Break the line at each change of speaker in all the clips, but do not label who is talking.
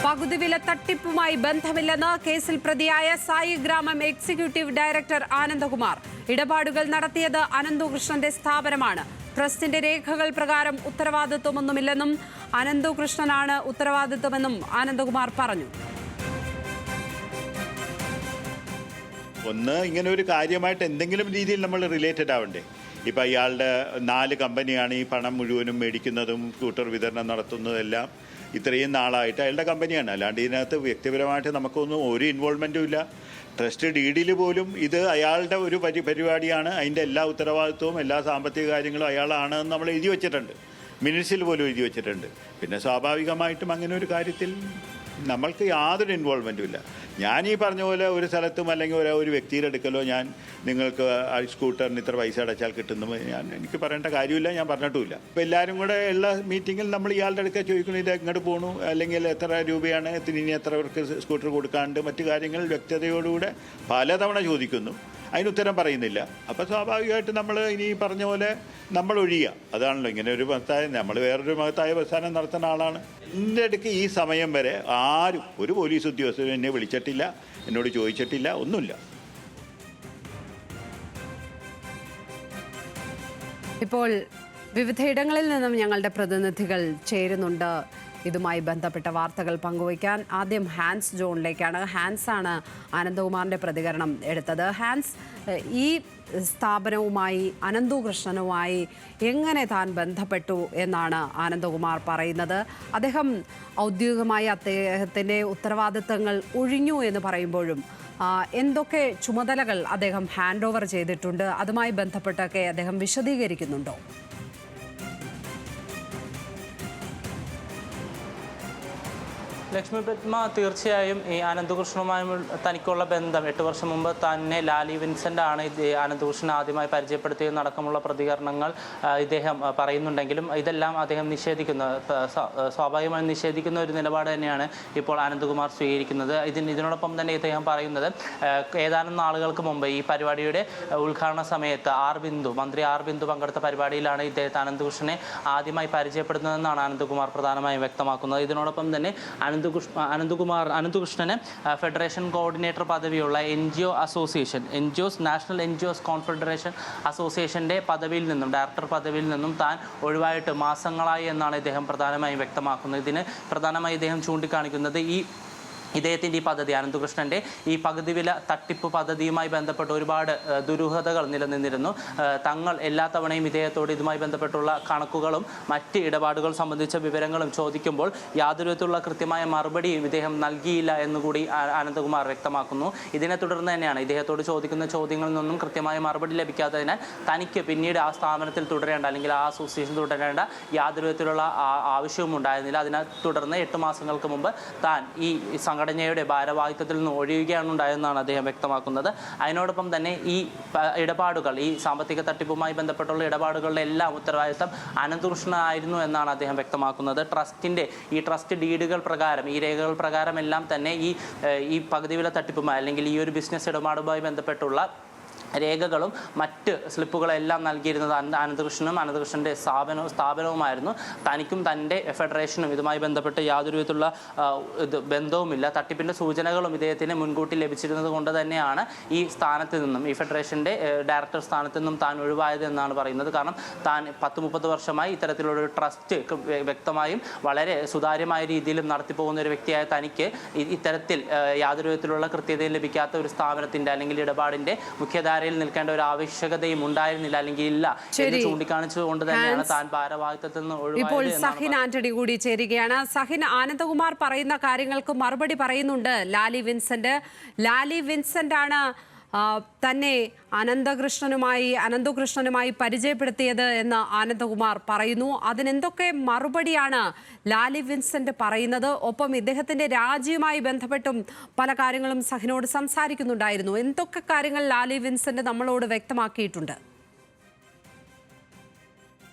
പകുതി വില തട്ടിപ്പുമായി ബന്ധമില്ലെന്ന് കേസിൽ പ്രതിയായ സായി ഗ്രാമം എക്സിക്യൂട്ടീവ് ഡയറക്ടർ ആനന്ദകുമാർ. ഇടപാടുകൾ നടത്തിയത് അനന്തകൃഷ്ണന്റെ സ്ഥാപനമാണ്. ട്രസ്റ്റിന്റെ രേഖകൾ പ്രകാരം ഉത്തരവാദിത്വമൊന്നുമില്ലെന്നും അനന്തകൃഷ്ണനാണ് ഉത്തരവാദിത്വമെന്നും ആനന്ദകുമാർ പറഞ്ഞു.
ഒന്ന്, ഇങ്ങനെ ഒരു കാര്യമായിട്ട് എന്തെങ്കിലും രീതിയിൽ നമ്മൾ റിലേറ്റഡ് ആവണ്ടേ? ഇപ്പം അയാളുടെ 4 കമ്പനിയാണ് ഈ പണം മുഴുവനും മേടിക്കുന്നതും സ്കൂട്ടർ വിതരണം നടത്തുന്നതെല്ലാം ഇത്രയും നാളായിട്ട് അയാളുടെ കമ്പനിയാണ്. അല്ലാണ്ട് ഇതിനകത്ത് വ്യക്തിപരമായിട്ട് നമുക്കൊന്നും ഒരു ഇൻവോൾവ്മെൻറ്റും ഇല്ല. ട്രസ്റ്റ് ഡീഡിൽ പോലും ഇത് അയാളുടെ ഒരു പരിപാടിയാണ്. അതിൻ്റെ എല്ലാ ഉത്തരവാദിത്വവും എല്ലാ സാമ്പത്തിക കാര്യങ്ങളും അയാളാണെന്ന് നമ്മൾ എഴുതി വെച്ചിട്ടുണ്ട്. മിനിറ്റ്സിൽ പോലും എഴുതി വെച്ചിട്ടുണ്ട്. പിന്നെ സ്വാഭാവികമായിട്ടും അങ്ങനെ ഒരു കാര്യത്തിൽ നമ്മൾക്ക് യാതൊരു ഇൻവോൾവ്മെൻറ്റും ഇല്ല. ഞാൻ ഈ പറഞ്ഞ പോലെ ഒരു സ്ഥലത്തും അല്ലെങ്കിൽ ഒരു വ്യക്തിയുടെ അടുക്കലോ ഞാൻ നിങ്ങൾക്ക് സ്കൂട്ടറിന് ഇത്ര പൈസ അടച്ചാൽ കിട്ടുന്നു എനിക്ക് പറയേണ്ട കാര്യമില്ല, ഞാൻ പറഞ്ഞിട്ടുമില്ല. ഇപ്പോൾ എല്ലാവരും കൂടെ ഉള്ള മീറ്റിങ്ങിൽ നമ്മൾ ഇയാളുടെ അടുക്ക ചോദിക്കുന്നു ഇത് എങ്ങോട്ട് പോകണു, അല്ലെങ്കിൽ എത്ര രൂപയാണ്, ഇനി എത്ര പേർക്ക് സ്കൂട്ടർ കൊടുക്കാണ്ട്, മറ്റു കാര്യങ്ങൾ വ്യക്തതയോടുകൂടെ പലതവണ ചോദിക്കുന്നു. അതിനുത്തരം പറയുന്നില്ല. അപ്പോൾ സ്വാഭാവികമായിട്ട് നമ്മൾ ഇനി പറഞ്ഞ പോലെ നമ്മൾ ഒഴിയുക. അതാണല്ലോ ഇങ്ങനെ ഒരു നമ്മൾ വേറൊരു മഹത്തായ പ്രസ്ഥാനം നടത്തുന്ന ആളാണ്. എൻ്റെ അടുക്ക് ഈ സമയം വരെ ആരും ഒരു പോലീസ് ഉദ്യോഗസ്ഥരും എന്നെ വിളിച്ചിട്ടില്ല, എന്നോട് ചോദിച്ചിട്ടില്ല, ഒന്നുമില്ല.
ഇപ്പോൾ വിവിധയിടങ്ങളിൽ നിന്നും ഞങ്ങളുടെ പ്രതിനിധികൾ ചേരുന്നുണ്ട് ഇതുമായി ബന്ധപ്പെട്ട വാർത്തകൾ പങ്കുവയ്ക്കാൻ. ആദ്യം ഹാൻസ് ജോണിലേക്കാണ്. ഹാൻസാണ് ആനന്ദകുമാറിൻ്റെ പ്രതികരണം എടുത്തത്. ഹാൻസ്, ഈ സ്ഥാപനവുമായി അനന്തകൃഷ്ണനുമായി എങ്ങനെ താൻ ബന്ധപ്പെട്ടു എന്നാണ് ആനന്ദകുമാർ പറയുന്നത്. അദ്ദേഹം ഔദ്യോഗികമായി അദ്ദേഹത്തിൻ്റെ ഉത്തരവാദിത്തങ്ങൾ ഒഴിഞ്ഞു എന്ന് പറയുമ്പോഴും എന്തൊക്കെ ചുമതലകൾ അദ്ദേഹം ഹാൻഡ് ഓവർ ചെയ്തിട്ടുണ്ട്, അതുമായി ബന്ധപ്പെട്ടൊക്കെ അദ്ദേഹം വിശദീകരിക്കുന്നുണ്ടോ?
ലക്ഷ്മി പത്മ, തീർച്ചയായും ഈ അനന്തകൃഷ്ണനുമായി തനിക്കുള്ള ബന്ധം 8 വർഷം മുമ്പ് തന്നെ ലാലി വിൻസെൻ്റ് ആണ് അനന്തകൃഷ്ണൻ ആദ്യമായി പരിചയപ്പെടുത്തിയതടക്കമുള്ള പ്രതികരണങ്ങൾ ഇദ്ദേഹം പറയുന്നുണ്ടെങ്കിലും ഇതെല്ലാം അദ്ദേഹം സ്വാഭാവികമായും നിഷേധിക്കുന്ന ഒരു നിലപാട് തന്നെയാണ് ഇപ്പോൾ അനന്തകുമാർ സ്വീകരിക്കുന്നത്. ഇതിനോടൊപ്പം തന്നെ ഇദ്ദേഹം പറയുന്നത് ഏതാനും നാളുകൾക്ക് മുമ്പ് ഈ പരിപാടിയുടെ ഉദ്ഘാടന സമയത്ത് മന്ത്രി ആർ ബിന്ദു പങ്കെടുത്ത പരിപാടിയിലാണ് ഇദ്ദേഹത്തെ അനന്തകൃഷ്ണനെ ആദ്യമായി പരിചയപ്പെടുന്നതെന്നാണ് അനന്തകുമാർ പ്രധാനമായും വ്യക്തമാക്കുന്നത്. ഇതിനോടൊപ്പം തന്നെ അനന്തകൃഷ്ണന് ഫെഡറേഷൻ കോർഡിനേറ്റർ പദവിയുള്ള നാഷണൽ എൻജിഒസ് കോൺഫെഡറേഷൻ അസോസിയേഷൻ്റെ പദവിയിൽ നിന്നും, ഡയറക്ടർ പദവിയിൽ നിന്നും താൻ ഒഴിവായിട്ട് മാസങ്ങളായി എന്നാണ് ഇദ്ദേഹം പ്രധാനമായും വ്യക്തമാക്കുന്നത്. ഇതിന് പ്രധാനമായി ഇദ്ദേഹം ചൂണ്ടിക്കാണിക്കുന്നത് ഇദ്ദേഹത്തിൻ്റെ ഈ പദ്ധതി, അനന്തകൃഷ്ണൻ്റെ ഈ പകുതി വില തട്ടിപ്പ് പദ്ധതിയുമായി ബന്ധപ്പെട്ട് ഒരുപാട് ദുരൂഹതകൾ നിലനിന്നിരുന്നു. തങ്ങൾ എല്ലാ തവണയും ഇദ്ദേഹത്തോട് ഇതുമായി ബന്ധപ്പെട്ടുള്ള കണക്കുകളും മറ്റ് ഇടപാടുകൾ സംബന്ധിച്ച വിവരങ്ങളും ചോദിക്കുമ്പോൾ യാതൊരു വിധത്തിലുള്ള കൃത്യമായ മറുപടിയും ഇദ്ദേഹം നൽകിയില്ല എന്നുകൂടി അനന്തകുമാർ വ്യക്തമാക്കുന്നു. ഇതിനെ തുടർന്ന് തന്നെയാണ് ഇദ്ദേഹത്തോട് ചോദിക്കുന്ന ചോദ്യങ്ങളിൽ നിന്നും കൃത്യമായ മറുപടി ലഭിക്കാത്തതിനാൽ തനിക്ക് പിന്നീട് ആ സ്ഥാപനത്തിൽ തുടരേണ്ട അല്ലെങ്കിൽ ആ അസോസിയേഷൻ തുടരേണ്ട യാതൊരു വിധത്തിലുള്ള ആവശ്യവും ഉണ്ടായിരുന്നില്ല. അതിനെ തുടർന്ന് 8 മാസങ്ങൾക്ക് മുമ്പ് താൻ ഈ സംഘടനയുടെ ഭാരവാഹിത്വത്തിൽ നിന്ന് ഒഴിയുകയാണ് ഉണ്ടായതെന്നാണ് അദ്ദേഹം വ്യക്തമാക്കുന്നത്. അതിനോടൊപ്പം തന്നെ ഈ ഇടപാടുകൾ, ഈ സാമ്പത്തിക തട്ടിപ്പുമായി ബന്ധപ്പെട്ടുള്ള ഇടപാടുകളുടെ എല്ലാം ഉത്തരവാദിത്തം അനന്തകൃഷ്ണനായിരുന്നു എന്നാണ് അദ്ദേഹം വ്യക്തമാക്കുന്നത്. ഈ ട്രസ്റ്റ് ഡീഡുകൾ പ്രകാരം, ഈ രേഖകൾ പ്രകാരം എല്ലാം തന്നെ ഈ പകുതി വില തട്ടിപ്പുമായി അല്ലെങ്കിൽ ഈ ഒരു ബിസിനസ് ഇടപാടുമായി ബന്ധപ്പെട്ടുള്ള രേഖകളും മറ്റ് സ്ലിപ്പുകളെല്ലാം നൽകിയിരുന്നത് അനന്തകൃഷ്ണനും അനന്തകൃഷ്ണൻ്റെ സ്ഥാപനവുമായിരുന്നു. തനിക്കും തൻ്റെ ഫെഡറേഷനും ഇതുമായി ബന്ധപ്പെട്ട് യാതൊരു വിധത്തിലുള്ള ബന്ധവുമില്ല. തട്ടിപ്പിൻ്റെ സൂചനകളും ഇദ്ദേഹത്തിന് മുൻകൂട്ടി ലഭിച്ചിരുന്നത് കൊണ്ട് തന്നെയാണ് ഈ സ്ഥാനത്ത് നിന്നും, ഈ ഫെഡറേഷൻ്റെ ഡയറക്ടർ സ്ഥാനത്ത് നിന്നും താൻ ഒഴിവായത് എന്നാണ് പറയുന്നത്. കാരണം താൻ 10-30 വർഷമായി ഇത്തരത്തിലുള്ളൊരു ട്രസ്റ്റ് വ്യക്തമായും വളരെ സുതാര്യമായ രീതിയിലും നടത്തിപ്പോകുന്ന ഒരു വ്യക്തിയായ തനിക്ക് ഇത്തരത്തിൽ യാതൊരു വിധത്തിലുള്ള കൃത്യതയും ലഭിക്കാത്ത ഒരു സ്ഥാപനത്തിൻ്റെ അല്ലെങ്കിൽ ഇടപാടിൻ്റെ മുഖ്യധാര നിൽക്കേണ്ട ഒരു ആവശ്യകതയും ഉണ്ടായിരുന്നില്ല, അല്ലെങ്കിൽ ഇല്ല എന്ന് ചൂണ്ടിക്കാണിച്ചുകൊണ്ട് തന്നെയാണ് താൻ ഭാരവാഹിത്വത്തിൽ നിന്ന് ഒഴിവായത്.
ഇപ്പോൾ സഹിൻ ആന്റണി കൂടി ചേരുകയാണ്. സഹിൻ, ആനന്ദകുമാർ പറയുന്ന കാര്യങ്ങൾക്ക് മറുപടി പറയുന്നുണ്ട് ലാലി വിൻസെന്റ് ആണ് തന്നെ അനന്തകൃഷ്ണനുമായി പരിചയപ്പെടുത്തിയത് എന്ന് ആനന്ദകുമാർ പറയുന്നു. അതിനെന്തൊക്കെ മറുപടിയാണ് ലാലി വിൻസെന്റ് പറയുന്നത്? ഒപ്പം ഇദ്ദേഹത്തിന്റെ രാജിയുമായി ബന്ധപ്പെട്ടും പല കാര്യങ്ങളും സഹിനോട് സംസാരിക്കുന്നുണ്ടായിരുന്നു. എന്തൊക്കെ കാര്യങ്ങൾ ലാലി വിൻസെന്റ് നമ്മളോട് വ്യക്തമാക്കിയിട്ടുണ്ട്?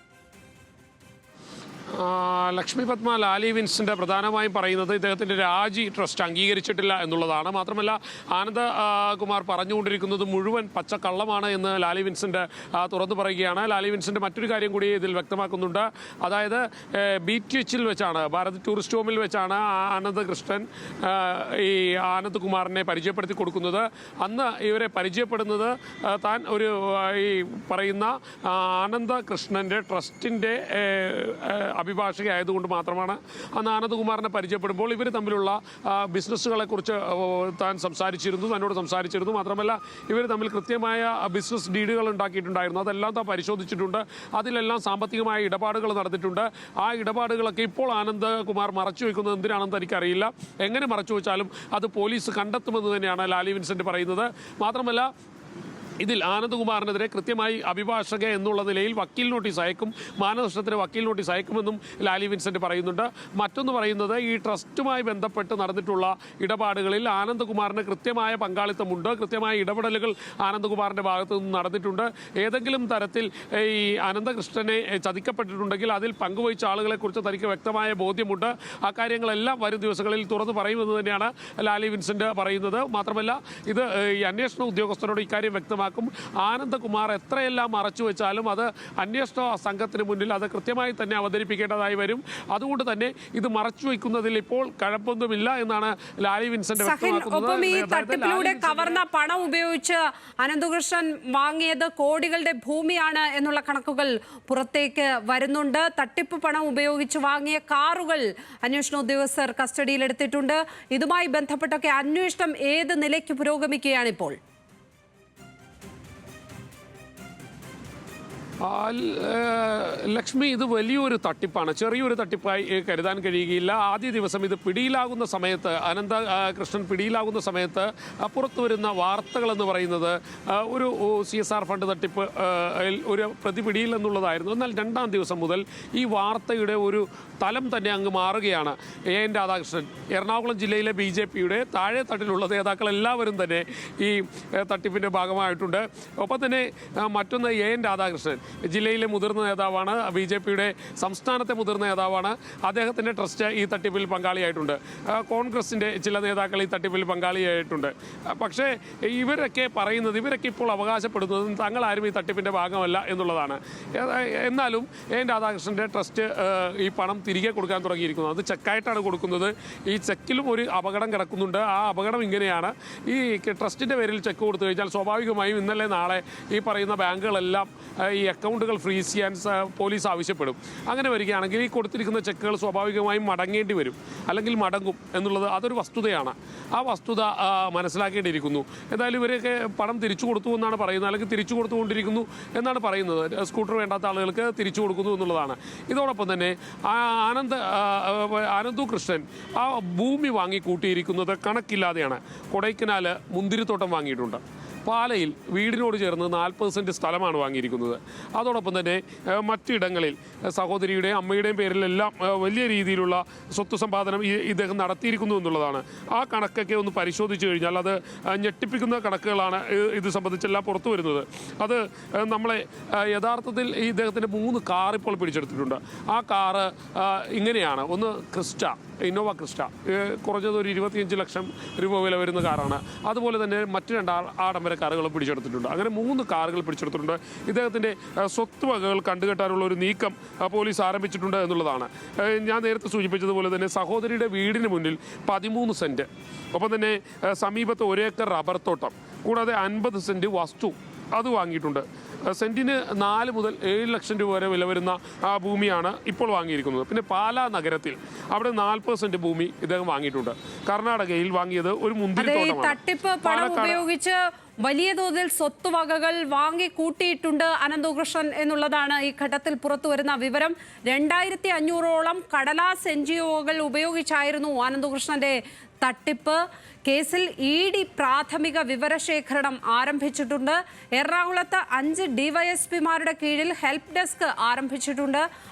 ലക്ഷ്മി പത്മ ലാലി വിൻസിൻ്റെ പ്രധാനമായും പറയുന്നത് ഇദ്ദേഹത്തിൻ്റെ രാജി ട്രസ്റ്റ് അംഗീകരിച്ചിട്ടില്ല എന്നുള്ളതാണ്. മാത്രമല്ല ആനന്ദ കുമാർ പറഞ്ഞുകൊണ്ടിരിക്കുന്നത് മുഴുവൻ പച്ചക്കള്ളമാണ് എന്ന് ലാലി വിൻസിൻ്റെ തുറന്നു പറയുകയാണ്. ലാലി വിൻസിൻ്റെ മറ്റൊരു കാര്യം കൂടി ഇതിൽ വ്യക്തമാക്കുന്നുണ്ട്. അതായത് BTHൽ വെച്ചാണ്, ഭാരത് ടൂറിസ്റ്റ് ഹോമിൽ വെച്ചാണ് ആനന്ദ് കൃഷ്ണൻ ഈ ആനന്ദ് കുമാറിനെ പരിചയപ്പെടുത്തി കൊടുക്കുന്നത്. അന്ന് ഇവരെ പരിചയപ്പെടുന്നത് താൻ ഒരു ഈ പറയുന്ന ആനന്ദ കൃഷ്ണൻ്റെ ട്രസ്റ്റിൻ്റെ അഭിഭാഷകയായതുകൊണ്ട് മാത്രമാണ് അന്ന് ആനന്ദകുമാറിനെ പരിചയപ്പെടുമ്പോൾ ഇവർ തമ്മിലുള്ള ബിസിനസ്സുകളെക്കുറിച്ച് താൻ സംസാരിച്ചിരുന്നു, തന്നോട് സംസാരിച്ചിരുന്നു. മാത്രമല്ല ഇവർ തമ്മിൽ കൃത്യമായ ബിസിനസ് ഡീഡുകൾ ഉണ്ടാക്കിയിട്ടുണ്ടായിരുന്നു. അതെല്ലാം താൻ പരിശോധിച്ചിട്ടുണ്ട്. അതിലെല്ലാം സാമ്പത്തികമായ ഇടപാടുകൾ നടന്നിട്ടുണ്ട്. ആ ഇടപാടുകളൊക്കെ ഇപ്പോൾ ആനന്ദകുമാർ മറച്ചു വയ്ക്കുന്നത് എന്തിനാണെന്ന് എനിക്കറിയില്ല. എങ്ങനെ മറച്ചു വെച്ചാലും അത് പോലീസ് കണ്ടെത്തുമെന്ന് തന്നെയാണ് ലാലി വിൻസെൻ്റ് പറയുന്നത്. മാത്രമല്ല ഇതിൽ ആനന്ദകുമാറിനെതിരെ കൃത്യമായി അഭിഭാഷക എന്നുള്ള നിലയിൽ വക്കീൽ നോട്ടീസ് അയക്കും, മാനനഷ്ടത്തിന് വക്കീൽ നോട്ടീസ് അയക്കുമെന്നും ലാലി വിൻസെൻ്റ് പറയുന്നുണ്ട്. മറ്റൊന്ന് പറയുന്നത് ഈ ട്രസ്റ്റുമായി ബന്ധപ്പെട്ട് നടന്നിട്ടുള്ള ഇടപാടുകളിൽ ആനന്ദകുമാറിന് കൃത്യമായ പങ്കാളിത്തമുണ്ട്, കൃത്യമായ ഇടപെടലുകൾ ആനന്ദകുമാറിൻ്റെ ഭാഗത്തു നിന്ന് നടന്നിട്ടുണ്ട്. ഏതെങ്കിലും തരത്തിൽ ഈ അനന്തകൃഷ്ണനെ ചതിക്കപ്പെട്ടിട്ടുണ്ടെങ്കിൽ അതിൽ പങ്കുവഹിച്ച ആളുകളെക്കുറിച്ച് തനിക്ക് വ്യക്തമായ ബോധ്യമുണ്ട്. ആ കാര്യങ്ങളെല്ലാം വരും ദിവസങ്ങളിൽ തുറന്നു പറയുമെന്ന് തന്നെയാണ് ലാലി വിൻസെൻ്റ് പറയുന്നത്. മാത്രമല്ല ഇത് ഈ അന്വേഷണ ഉദ്യോഗസ്ഥരോട് ഇക്കാര്യം വ്യക്തമാക്കും. ആനന്ദകുമാർ എത്രയെല്ലാം മറച്ചു വെച്ചാലും അത് അന്വേഷണ സംഘത്തിന് മുന്നിൽ അത് കൃത്യമായി തന്നെ അവതരിപ്പിക്കേണ്ടതായി വരും. അതുകൊണ്ട് തന്നെ ഇത് മറച്ചു വയ്ക്കുന്നതിൽ ഇപ്പോൾ കഴപ്പൊന്നുമില്ല എന്നാണ് ലാലി വിൻസെന്റ്
വ്യക്തമാക്കുന്നത്. ഈ തട്ടിപ്പിലൂടെ കവർന്ന പണം ഉപയോഗിച്ച് അനന്തകൃഷ്ണൻ വാങ്ങിയത് കോടികളുടെ ഭൂമിയാണ് എന്നുള്ള കണക്കുകൾ പുറത്തേക്ക് വരുന്നുണ്ട്. തട്ടിപ്പ് പണം ഉപയോഗിച്ച് വാങ്ങിയ കാറുകൾ അന്വേഷണ ഉദ്യോഗസ്ഥർ കസ്റ്റഡിയിലെടുത്തിട്ടുണ്ട്. ഇതുമായി ബന്ധപ്പെട്ടൊക്കെ അന്വേഷണം ഏത് നിലയ്ക്ക് പുരോഗമിക്കുകയാണ് ഇപ്പോൾ?
ലക്ഷ്മി, ഇത് വലിയൊരു തട്ടിപ്പാണ്, ചെറിയൊരു തട്ടിപ്പായി കരുതാൻ കഴിയുകയില്ല. ആദ്യ ദിവസം ഇത് പിടിയിലാകുന്ന സമയത്ത്, അനന്ത കൃഷ്ണൻ പിടിയിലാകുന്ന സമയത്ത് പുറത്തു വരുന്ന വാർത്തകളെന്ന് പറയുന്നത് ഒരു CSR ഫണ്ട് തട്ടിപ്പ് ഒരു പ്രതി പിടിയിൽ എന്നുള്ളതായിരുന്നു. എന്നാൽ രണ്ടാം ദിവസം മുതൽ ഈ വാർത്തയുടെ ഒരു തലം തന്നെ അങ്ങ് മാറുകയാണ്. AN രാധാകൃഷ്ണൻ, എറണാകുളം ജില്ലയിലെ BJPയുടെ താഴെ തട്ടിലുള്ള നേതാക്കൾ എല്ലാവരും തന്നെ ഈ തട്ടിപ്പിൻ്റെ ഭാഗമായിട്ടുണ്ട്. ഒപ്പം തന്നെ മറ്റൊന്ന് AN രാധാകൃഷ്ണൻ ജില്ലയിലെ മുതിർന്ന നേതാവാണ്, BJPയുടെ സംസ്ഥാനത്തെ മുതിർന്ന നേതാവാണ്. അദ്ദേഹത്തിൻ്റെ ട്രസ്റ്റ് ഈ തട്ടിപ്പിൽ പങ്കാളിയായിട്ടുണ്ട്. കോൺഗ്രസിൻ്റെ ചില നേതാക്കൾ ഈ തട്ടിപ്പിൽ പങ്കാളിയായിട്ടുണ്ട്. പക്ഷേ ഇവരൊക്കെ പറയുന്നത്, ഇവരൊക്കെ ഇപ്പോൾ അവകാശപ്പെടുന്നത് തങ്ങളാരും ഈ തട്ടിപ്പിൻ്റെ ഭാഗമല്ല എന്നുള്ളതാണ്. എന്നാലും AN രാധാകൃഷ്ണൻ്റെ ട്രസ്റ്റ് ഈ പണം തിരികെ കൊടുക്കാൻ തുടങ്ങിയിരിക്കുന്നത്. അത് ചെക്കായിട്ടാണ് കൊടുക്കുന്നത്. ഈ ചെക്കിലും ഒരു അപകടം കിടക്കുന്നുണ്ട്. ആ അപകടം ഇങ്ങനെയാണ്: ഈ ട്രസ്റ്റിൻ്റെ പേരിൽ ചെക്ക് കൊടുത്തു കഴിഞ്ഞാൽ സ്വാഭാവികമായും ഇന്നലെ നാളെ ഈ പറയുന്ന ബാങ്കുകളെല്ലാം ഈ അക്കൗണ്ടുകൾ ഫ്രീസ് ചെയ്യാൻ പോലീസ് ആവശ്യപ്പെടും. അങ്ങനെ വരികയാണെങ്കിൽ ഈ കൊടുത്തിരിക്കുന്ന ചെക്കുകൾ സ്വാഭാവികമായും മടങ്ങേണ്ടി വരും, അല്ലെങ്കിൽ മടങ്ങും എന്നുള്ളത് അതൊരു വസ്തുതയാണ്. ആ വസ്തുത മനസ്സിലാക്കേണ്ടിയിരിക്കുന്നു. എന്തായാലും ഇവരൊക്കെ പണം തിരിച്ചു കൊടുത്തു എന്നാണ് പറയുന്നത്, അല്ലെങ്കിൽ തിരിച്ചു കൊടുത്തുകൊണ്ടിരിക്കുന്നു എന്നാണ് പറയുന്നത്. സ്കൂട്ടർ വേണ്ടാത്ത ആളുകൾക്ക് തിരിച്ചു കൊടുക്കുന്നു എന്നുള്ളതാണ്. ഇതോടൊപ്പം തന്നെ ആനന്ദു കൃഷ്ണൻ ആ ഭൂമി വാങ്ങി കൂട്ടിയിരിക്കുന്നത് കണക്കില്ലാതെയാണ്. കൊടൈക്കനാൽ മുന്തിരിത്തോട്ടം വാങ്ങിയിട്ടുണ്ട്. പാലയിൽ വീടിനോട് ചേർന്ന് 40 സെൻറ്റ് സ്ഥലമാണ് വാങ്ങിയിരിക്കുന്നത്. അതോടൊപ്പം തന്നെ മറ്റിടങ്ങളിൽ സഹോദരിയുടെയും അമ്മയുടെയും പേരിലെല്ലാം വലിയ രീതിയിലുള്ള സ്വത്ത് സമ്പാദനം ഇദ്ദേഹം നടത്തിയിരിക്കുന്നു എന്നുള്ളതാണ്. ആ കണക്കൊക്കെ ഒന്ന് പരിശോധിച്ച് കഴിഞ്ഞാൽ അത് ഞെട്ടിപ്പിക്കുന്ന കണക്കുകളാണ് ഇത് സംബന്ധിച്ചെല്ലാം പുറത്തു വരുന്നത്. അത് നമ്മളെ യഥാർത്ഥത്തിൽ ഈ ഇദ്ദേഹത്തിൻ്റെ 3 കാർ ഇപ്പോൾ പിടിച്ചെടുത്തിട്ടുണ്ട്. ആ കാറ് ഇങ്ങനെയാണ്: ഒന്ന് ക്രിസ്റ്റ, ഇന്നോവ ക്രിസ്റ്റ, കുറഞ്ഞത് ഒരു 25 ലക്ഷം രൂപ വില വരുന്ന കാറാണ്. അതുപോലെ തന്നെ മറ്റ് 2 ആഡംബര കാറുകളും പിടിച്ചെടുത്തിട്ടുണ്ട്. അങ്ങനെ 3 കാറുകൾ പിടിച്ചെടുത്തിട്ടുണ്ട്. ഇദ്ദേഹത്തിൻ്റെ സ്വത്ത് വകകൾ കണ്ടുകെട്ടാനുള്ള ഒരു നീക്കം പോലീസ് ആരംഭിച്ചിട്ടുണ്ട് എന്നുള്ളതാണ്. ഞാൻ നേരത്തെ സൂചിപ്പിച്ചതുപോലെ തന്നെ സഹോദരിയുടെ വീടിന് മുന്നിൽ 13 സെൻറ്റ്, ഒപ്പം തന്നെ സമീപത്ത് 1 ഏക്കർ റബ്ബർ തോട്ടം, കൂടാതെ 50 സെൻറ്റ് വസ്തു അത് വാങ്ങിയിട്ടുണ്ട്. സെൻറ്റിന് 4 മുതൽ 7 ലക്ഷം രൂപ വരെ വില വരുന്ന ആ ഭൂമിയാണ് ഇപ്പോൾ വാങ്ങിയിരിക്കുന്നത്. പിന്നെ പാലാ നഗരത്തിൽ അവിടെ 40 സെൻറ്റ് ഭൂമി ഇദ്ദേഹം വാങ്ങിയിട്ടുണ്ട്. കർണാടകയിൽ വാങ്ങിയത് ഒരു മുന്തിരിത്തോട്ടമാണ്.
തട്ടിപ്പ് പണം ഉപയോഗിച്ച് വലിയ തോതിൽ സ്വത്തുവകകൾ വാങ്ങി കൂട്ടിയിട്ടുണ്ട് അനന്തകൃഷ്ണൻ എന്നുള്ളതാണ് ഈ ഘട്ടത്തിൽ പുറത്തു വരുന്ന വിവരം. 2500ഓളം കടലാസ് NGOകൾ ഉപയോഗിച്ചായിരുന്നു അനന്തകൃഷ്ണന്റെ തട്ടിപ്പ്. കേസിൽ ED പ്രാഥമിക വിവരശേഖരണം ആരംഭിച്ചിട്ടുണ്ട്. എറണാകുളത്ത് 5 DYSPമാരുടെ കീഴിൽ ഹെൽപ്പ് ഡെസ്ക് ആരംഭിച്ചിട്ടുണ്ട്.